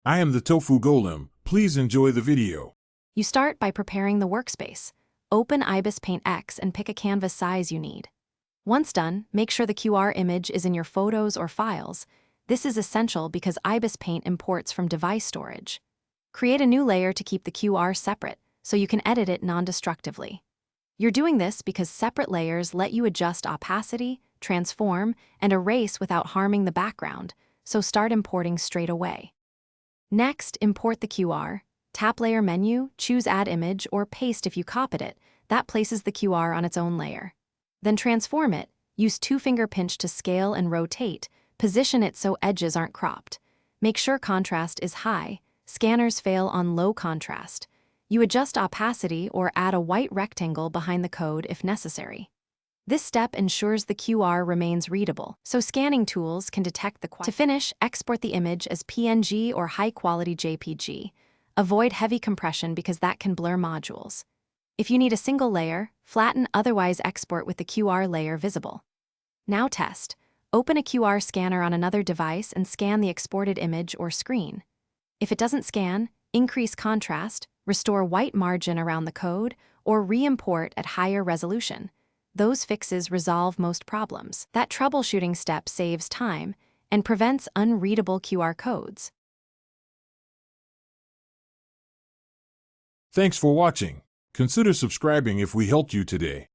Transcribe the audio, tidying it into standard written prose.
I am the Tofu Golem. Please enjoy the video. You start by preparing the workspace. Open Ibispaint X and pick a canvas size you need. Once done, make sure the QR image is in your photos or files. This is essential because Ibispaint imports from device storage. Create a new layer to keep the QR separate, so you can edit it non-destructively. You're doing this because separate layers let you adjust opacity, transform, and erase without harming the background, so start importing straight away. Next, import the QR. Tap Layer menu, choose Add Image or Paste if you copied it. That places the QR on its own layer. Then transform it. Use two-finger pinch to scale and rotate. Position it so edges aren't cropped. Make sure contrast is high. Scanners fail on low contrast. You adjust opacity or add a white rectangle behind the code if necessary. This step ensures the QR remains readable, so scanning tools can detect the quality. To finish, export the image as PNG or high-quality JPG. Avoid heavy compression because that can blur modules. If you need a single layer, flatten, otherwise export with the QR layer visible. Now test. Open a QR scanner on another device and scan the exported image or screen. If it doesn't scan, increase contrast, restore white margin around the code, or re-import at higher resolution. Those fixes resolve most problems. That troubleshooting step saves time and prevents unreadable QR codes. Thanks for watching. Consider subscribing if we helped you today.